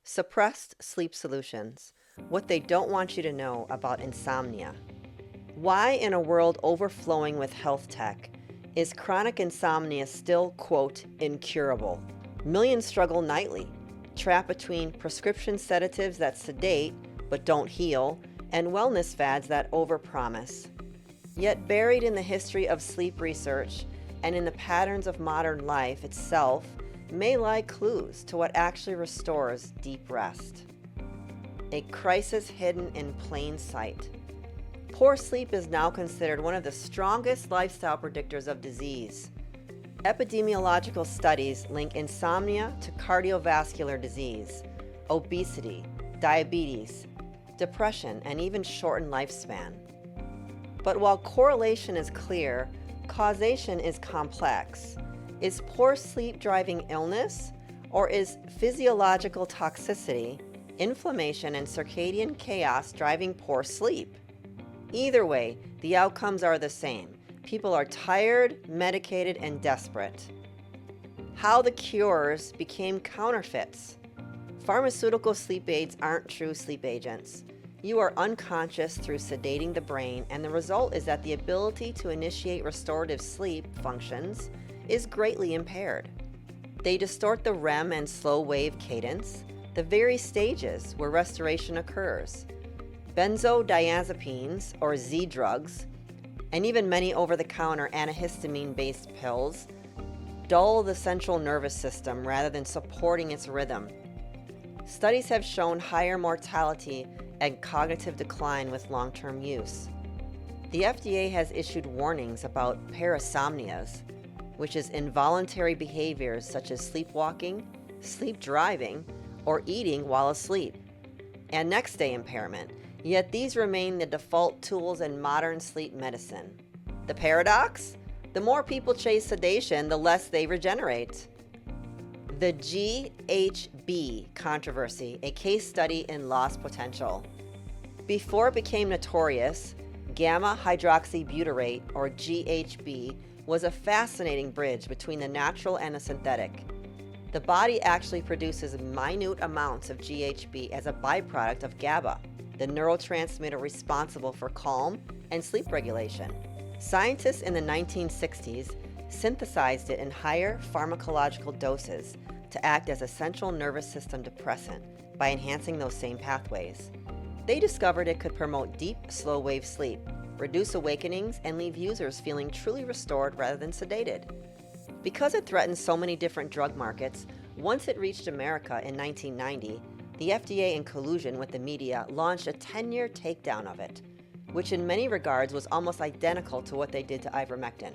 Suppressed sleep solutions. What they don't want you to know about insomnia. Why, in a world overflowing with health tech, is chronic insomnia still, quote, incurable? Millions struggle nightly, trapped between prescription sedatives that sedate but don't heal, and wellness fads that overpromise. Yet buried in the history of sleep research and in the patterns of modern life itself may lie clues to what actually restores deep rest. A crisis hidden in plain sight. Poor sleep is now considered one of the strongest lifestyle predictors of disease. Epidemiological studies link insomnia to cardiovascular disease, obesity, diabetes, depression, and even shortened lifespan. But while correlation is clear, causation is complex. Is poor sleep driving illness, or is physiological toxicity, inflammation, and circadian chaos driving poor sleep? Either way, the outcomes are the same. People are tired, medicated, and desperate. How the cures became counterfeits. Pharmaceutical sleep aids aren't true sleep agents. You are unconscious through sedating the brain, and the result is that the ability to initiate restorative sleep functions is greatly impaired. They distort the REM and slow wave cadence, the very stages where restoration occurs. Benzodiazepines, or Z drugs, and even many over-the-counter antihistamine-based pills dull the central nervous system rather than supporting its rhythm. Studies have shown higher mortality and cognitive decline with long-term use. The FDA has issued warnings about parasomnias, which is involuntary behaviors such as sleepwalking, sleep driving, or eating while asleep, and next-day impairment, yet these remain the default tools in modern sleep medicine. The paradox? The more people chase sedation, the less they regenerate. The GHB controversy, a case study in lost potential. Before it became notorious, gamma hydroxybutyrate, or GHB, was a fascinating bridge between the natural and the synthetic. The body actually produces minute amounts of GHB as a byproduct of GABA, the neurotransmitter responsible for calm and sleep regulation. Scientists in the 1960s synthesized it in higher pharmacological doses to act as a central nervous system depressant by enhancing those same pathways. They discovered it could promote deep, slow-wave sleep, reduce awakenings, and leave users feeling truly restored rather than sedated. Because it threatened so many different drug markets, once it reached America in 1990, the FDA, in collusion with the media, launched a 10-year takedown of it, which in many regards was almost identical to what they did to ivermectin.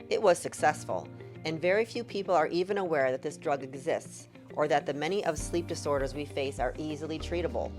It was successful, and very few people are even aware that this drug exists, or that the many of sleep disorders we face are easily treatable.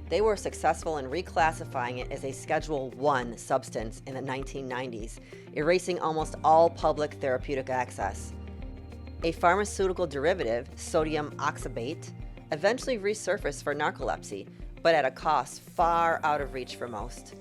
They were successful in reclassifying it as a Schedule I substance in the 1990s, erasing almost all public therapeutic access. A pharmaceutical derivative, sodium oxybate, eventually resurfaced for narcolepsy, but at a cost far out of reach for most.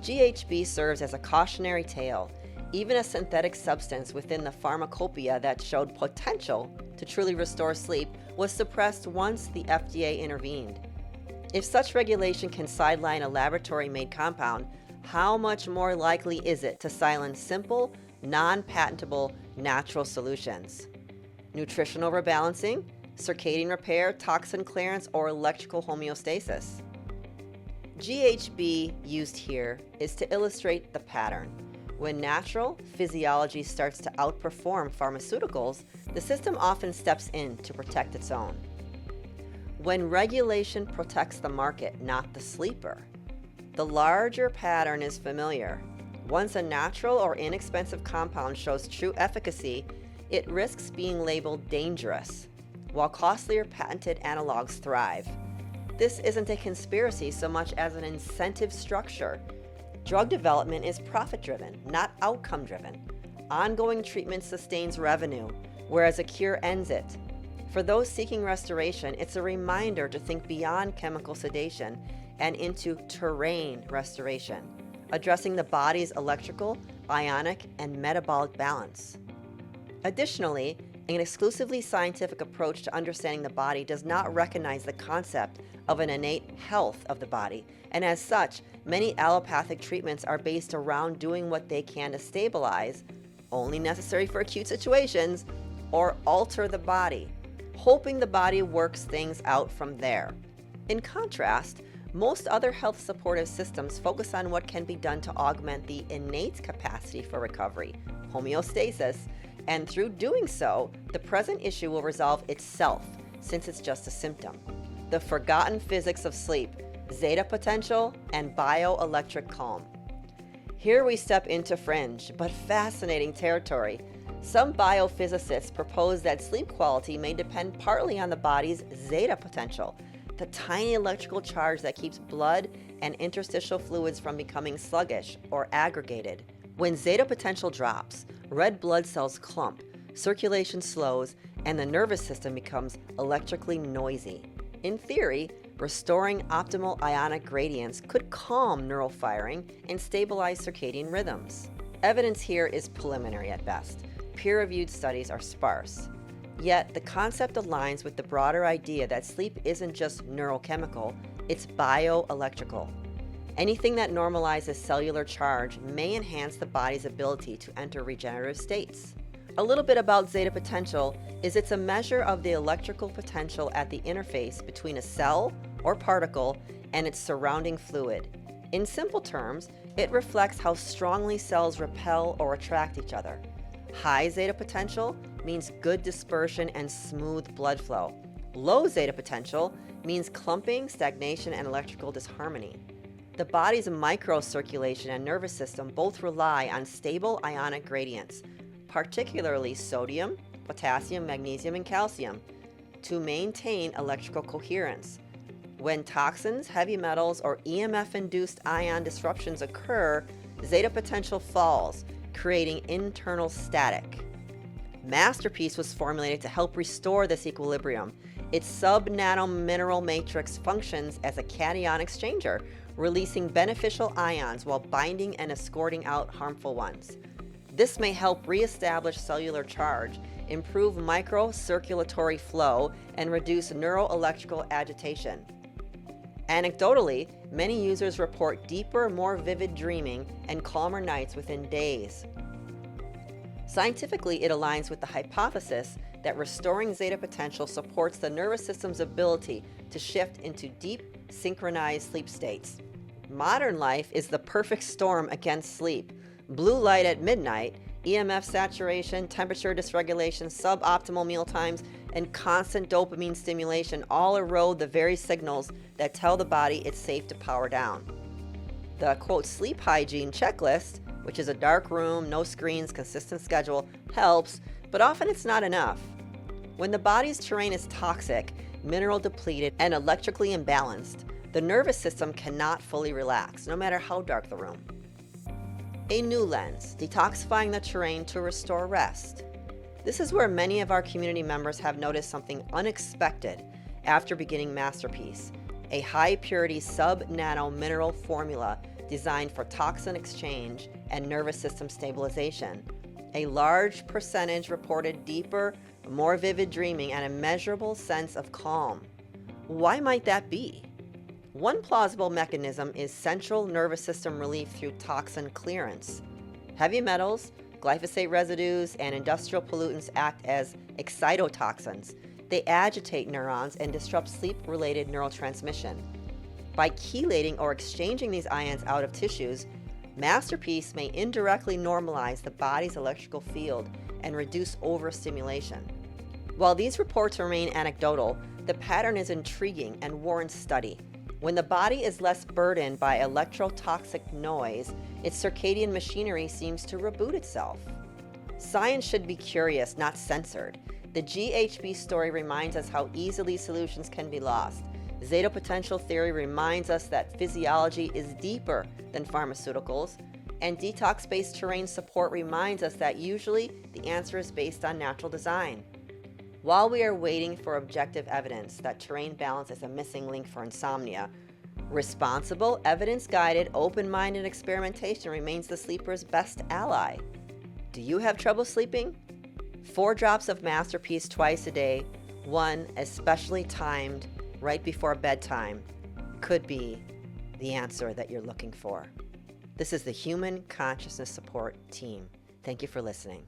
GHB serves as a cautionary tale. Even a synthetic substance within the pharmacopoeia that showed potential to truly restore sleep was suppressed once the FDA intervened. If such regulation can sideline a laboratory-made compound, how much more likely is it to silence simple, non-patentable, natural solutions? Nutritional rebalancing, circadian repair, toxin clearance, or electrical homeostasis? GHB used here is to illustrate the pattern. When natural physiology starts to outperform pharmaceuticals, the system often steps in to protect its own. When regulation protects the market, not the sleeper, the larger pattern is familiar. Once a natural or inexpensive compound shows true efficacy, it risks being labeled dangerous, while costlier patented analogs thrive. This isn't a conspiracy so much as an incentive structure. Drug development is profit-driven, not outcome-driven. Ongoing treatment sustains revenue, whereas a cure ends it. For those seeking restoration, it's a reminder to think beyond chemical sedation and into terrain restoration, addressing the body's electrical, ionic, and metabolic balance. Additionally, An exclusively scientific approach to understanding the body does not recognize the concept of an innate health of the body, and as such, many allopathic treatments are based around doing what they can to stabilize, only necessary for acute situations, or alter the body, hoping the body works things out from there. In contrast, most other health supportive systems focus on what can be done to augment the innate capacity for recovery, homeostasis, and through doing so, the present issue will resolve itself, since it's just a symptom. The forgotten physics of sleep, zeta potential, and bioelectric calm. Here we step into fringe, but fascinating territory. Some biophysicists propose that sleep quality may depend partly on the body's zeta potential, the tiny electrical charge that keeps blood and interstitial fluids from becoming sluggish or aggregated. When zeta potential drops, red blood cells clump, circulation slows, and the nervous system becomes electrically noisy. In theory, restoring optimal ionic gradients could calm neural firing and stabilize circadian rhythms. Evidence here is preliminary at best. Peer-reviewed studies are sparse. Yet, the concept aligns with the broader idea that sleep isn't just neurochemical, it's bioelectrical. Anything that normalizes cellular charge may enhance the body's ability to enter regenerative states. A little bit about zeta potential is it's a measure of the electrical potential at the interface between a cell or particle and its surrounding fluid. In simple terms, it reflects how strongly cells repel or attract each other. High zeta potential means good dispersion and smooth blood flow. Low zeta potential means clumping, stagnation, and electrical disharmony. The body's microcirculation and nervous system both rely on stable ionic gradients, particularly sodium, potassium, magnesium, and calcium, to maintain electrical coherence. When toxins, heavy metals, or EMF-induced ion disruptions occur, zeta potential falls, creating internal static. MasterPeace was formulated to help restore this equilibrium. Its sub-nano-mineral matrix functions as a cation exchanger, releasing beneficial ions while binding and escorting out harmful ones. This may help reestablish cellular charge, improve microcirculatory flow, and reduce neuroelectrical agitation. Anecdotally, many users report deeper, more vivid dreaming and calmer nights within days. Scientifically, it aligns with the hypothesis that restoring zeta potential supports the nervous system's ability to shift into deep, synchronized sleep states. Modern life is the perfect storm against sleep. Blue light at midnight, EMF saturation, temperature dysregulation, suboptimal meal times, and constant dopamine stimulation all erode the very signals that tell the body it's safe to power down. The quote sleep hygiene checklist, which is a dark room, no screens, consistent schedule, helps, but often it's not enough. When the body's terrain is toxic, mineral depleted, and electrically imbalanced, the nervous system cannot fully relax, no matter how dark the room. A new lens, detoxifying the terrain to restore rest. This is where many of our community members have noticed something unexpected after beginning MasterPeace, a high-purity sub-nano mineral formula designed for toxin exchange and nervous system stabilization. A large percentage reported deeper, more vivid dreaming and a measurable sense of calm. Why might that be? One plausible mechanism is central nervous system relief through toxin clearance. Heavy metals, glyphosate residues, and industrial pollutants act as excitotoxins. They agitate neurons and disrupt sleep-related neurotransmission. By chelating or exchanging these ions out of tissues, MasterPeace may indirectly normalize the body's electrical field and reduce overstimulation. While these reports remain anecdotal, the pattern is intriguing and warrants study. When the body is less burdened by electrotoxic noise, its circadian machinery seems to reboot itself. Science should be curious, not censored. The GHB story reminds us how easily solutions can be lost. Zeta potential theory reminds us that physiology is deeper than pharmaceuticals, and detox-based terrain support reminds us that usually the answer is based on natural design. While we are waiting for objective evidence that terrain balance is a missing link for insomnia, responsible, evidence-guided, open-minded experimentation remains the sleeper's best ally. Do you have trouble sleeping? 4 drops of MasterPeace twice a day, one especially timed right before bedtime, could be the answer that you're looking for. This is the Human Consciousness Support Team. Thank you for listening.